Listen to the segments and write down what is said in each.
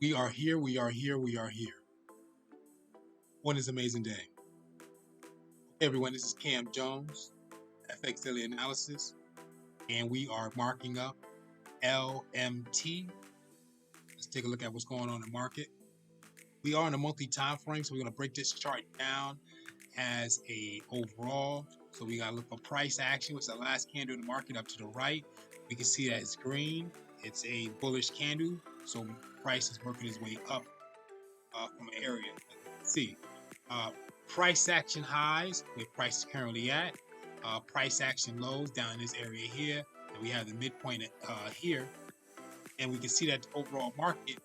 We are here, we are here, we are here. One is amazing day. Hey everyone, this is Cam Jones, FX Daily Analysis, and we are marking up LMT. Let's take a look at what's going on in the market. We are in a monthly time frame, so we're going to break this chart down as a overall. So we got to look for price action, which is the last candle in the market up to the right. We can see that it's green. It's a bullish candle, so price is working its way up from an area. Let's see. Price action highs, where price is currently at. Price action lows down in this area here. And we have the midpoint here. And we can see that the overall market,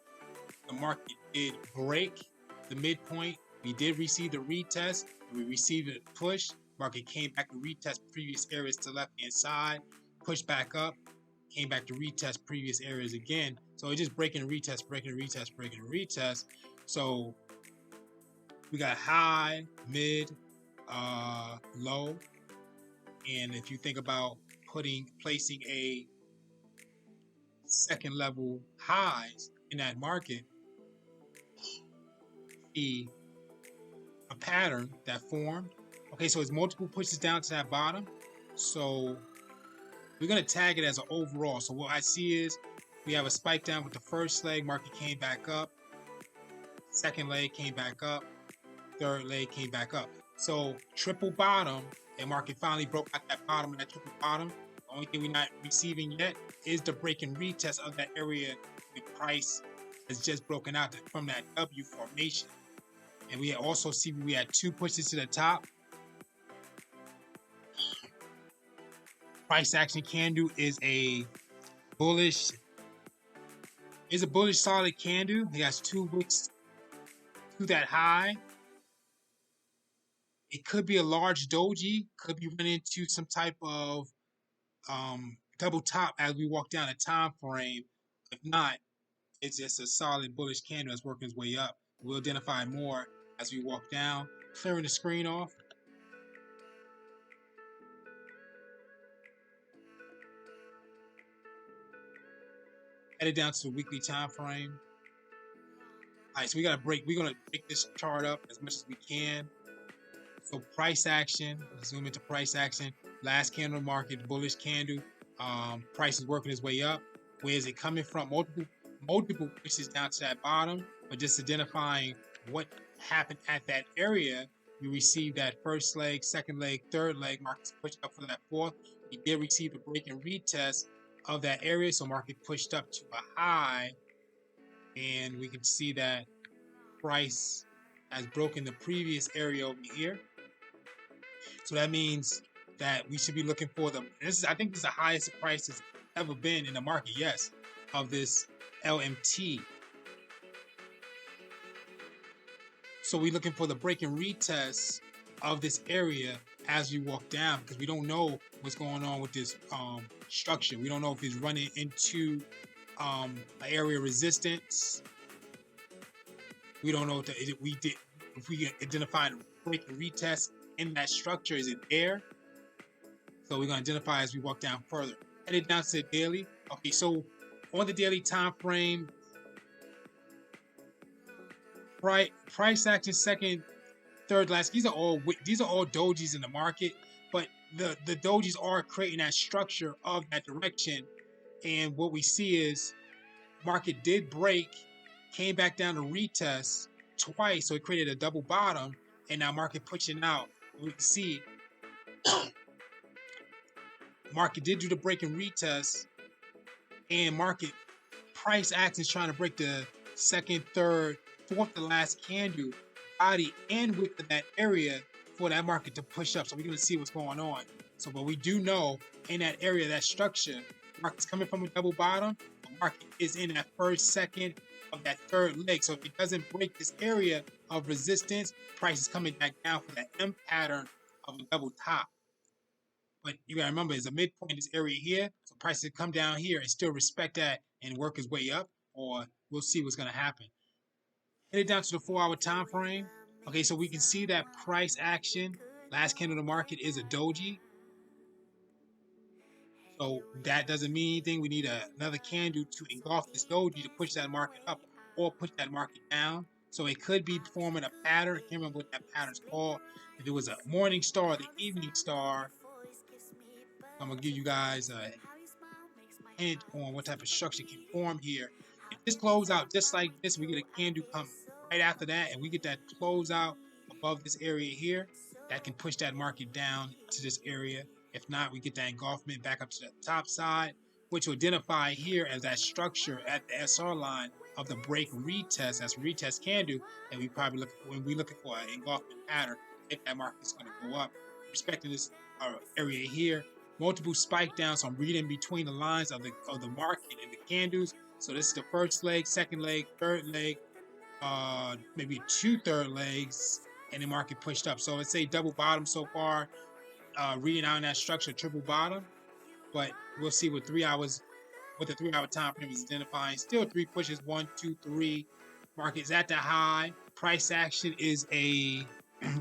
the market did break the midpoint. We did receive the retest. We received a push. Market came back to retest previous areas to left hand side, pushed back up, came back to retest previous areas again. So it's just breaking and retest, breaking and retest, breaking and retest. So we got high, mid, low. And if you think about placing a second level highs in that market, a pattern that formed. Okay, so it's multiple pushes down to that bottom. So we're going to tag it as an overall. So what I see is we have a spike down with the first leg, market came back up. Second leg came back up. Third leg came back up. So triple bottom, and market finally broke out that bottom and that triple bottom. The only thing we're not receiving yet is the break and retest of that area. The price has just broken out from that W formation. And we also see we had two pushes to the top. Price action candle is a bullish solid candle. It has two wicks to that high. It could be a large doji, could be running into some type of double top as we walk down a time frame. If not, it's just a solid bullish candle that's working its way up. We'll identify more as we walk down. Clearing the screen off. Headed down to the weekly time frame. All right, so we're gonna break this chart up as much as we can. So price action, let's zoom into price action. Last candle market, bullish candle. Price is working its way up. Where is it coming from? Multiple pushes down to that bottom, but just identifying what happened at that area. You received that first leg, second leg, third leg. Market's pushed up for that fourth. We did receive a break and retest of that area, so market pushed up to a high, and we can see that price has broken the previous area over here. So that means that we should be looking for them. I think this is the highest the price has ever been in the market, yes, of this LMT. So we're looking for the break and retest of this area as we walk down, because we don't know what's going on with this structure. We don't know if it's running into an area of resistance. We don't know if we identify a break and retest in that structure. Is it there? So we're going to identify as we walk down further. Headed down to the daily. Okay, so on the daily time frame, price action second, third, last. These are all dojis in the market, but the dojis are creating that structure of that direction. And what we see is market did break, came back down to retest twice, so it created a double bottom, and now market pushing out. We can see market did do the break and retest, and market price action is trying to break the second, third, fourth to last candle body and width of that area for that market to push up. So we're going to see what's going on. So, but we do know in that area, that structure, market's coming from a double bottom. The market is in that first, second of that third leg. So if it doesn't break this area of resistance, price is coming back down for that M pattern of a double top. But you gotta remember, it's a midpoint in this area here. So prices come down here and still respect that and work its way up, or we'll see what's gonna happen. Headed down to the 4-hour time frame. Okay, so we can see that price action, last candle of the market is a doji. So that doesn't mean anything. We need another candle to engulf this doji to push that market up. or push that market down. So it could be forming a pattern. I can't remember what that pattern's called. If it was a morning star or the evening star, I'm gonna give you guys a hint on what type of structure can form here. If this close out just like this, we get a candle come right after that, and we get that close out above this area here, that can push that market down to this area. If not, we get that engulfment back up to the top side, which will identify here as that structure at the SR line of the break retest. That's a retest candle that we probably look for when we're looking for an engulfment pattern. If that market is going to go up, respecting this area here, multiple spike downs. So I'm reading between the lines of the market and the candles. So this is the first leg, second leg, third leg, maybe two third legs, and the market pushed up. So let's say double bottom so far, reading out in that structure, triple bottom, but we'll see with 3 hours, what the 3 hour time frame is identifying. Still three pushes, 1, 2, 3. Market's at the high. Price action is a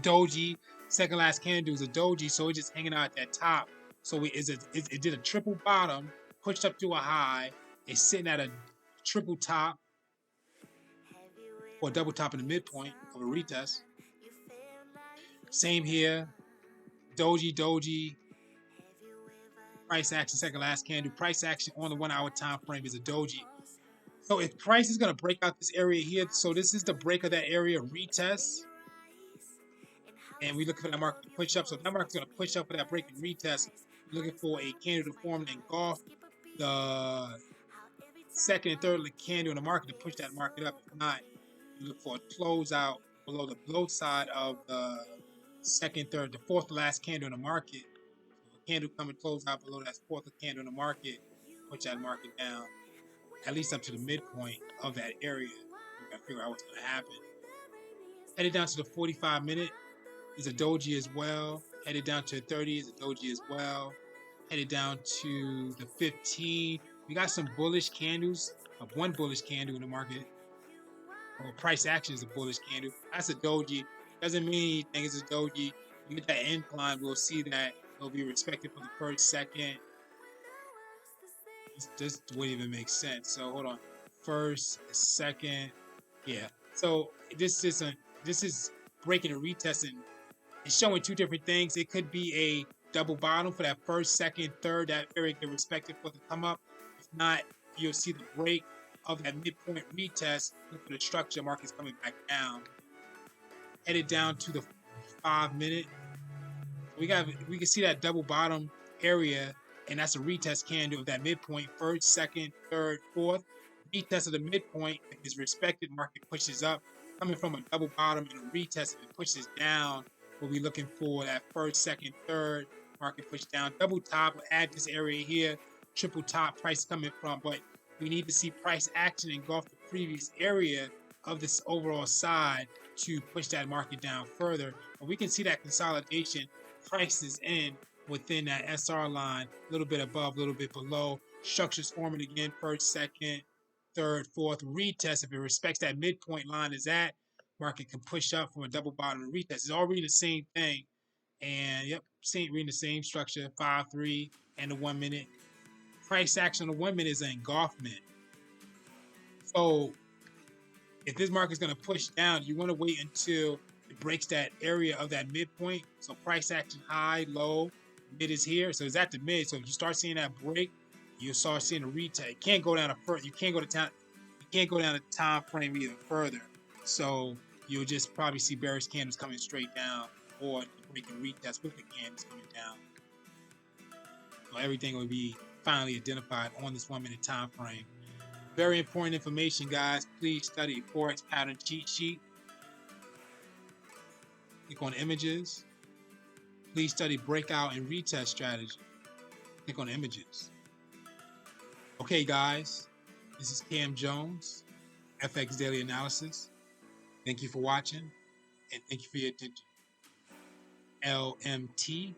doji. Second last candle is a doji, so it's just hanging out at that top. So it did a triple bottom, pushed up to a high. It's sitting at a triple top or double top in the midpoint of a retest. Same here, doji, doji. Price action, second last candle. Price action on the 1 hour time frame is a doji. So if price is going to break out this area here, so this is the break of that area, retest. And we're looking for that market to push up. So if that market's going to push up for that break and retest, we're looking for a candle to form and engulf the second and third candle in the market to push that market up. If not, you look for a closeout below the below side of the second, third, the fourth to last candle in the market. So a candle coming close out below that fourth candle in the market, push that market down, at least up to the midpoint of that area. We gotta figure out what's gonna happen. Headed down to the 45-minute is a doji as well. Headed down to 30 is a doji as well. Headed down to the 15. We got some bullish candles. One bullish candle in the market. Well, price action is a bullish candle. That's a doji. Doesn't mean anything. It's a doji. You get that incline, we'll see that it'll be respected for the first, second. This wouldn't even make sense. So hold on. First, second. Yeah. So this is breaking and retesting. It's showing two different things. It could be a double bottom for that first, second, third. That area get respected for the come up. If not, you'll see the break of that midpoint retest. Look for the structure. Market's coming back down. Headed down to the 5-minute. We can see that double bottom area, and that's a retest candle of that midpoint. First, second, third, fourth. Retest of the midpoint is respected. Market pushes up. Coming from a double bottom and a retest, if it pushes down, we'll be looking for that first, second, third. Market push down. Double top. We'll add this area here. Triple top price coming from, but we need to see price action engulf the previous area of this overall side to push that market down further. And we can see that consolidation prices in within that SR line, a little bit above, a little bit below. Structures forming again, first, second, third, fourth. Retest, if it respects that midpoint line is at, market can push up from a double bottom and retest. It's all reading the same thing. And yep, reading the same structure, 5-3 and the 1 minute. Price action on the 1 minute is an engulfment. So if this market is going to push down, you want to wait until it breaks that area of that midpoint. So price action high, low, mid is here. So it's at the mid. So if you start seeing that break, you'll start seeing a retest. It can't go down you can't go down the time frame either further. So you'll just probably see bearish candles coming straight down, or breaking retest with the candles coming down. So everything will be finally identified on this 1 minute time frame. Very important information, guys. Please study Forex pattern cheat sheet. Click on images. Please study breakout and retest strategy. Click on images. Okay, guys, this is Cam Jones, FX Daily Analysis. Thank you for watching, and thank you for your attention. LMT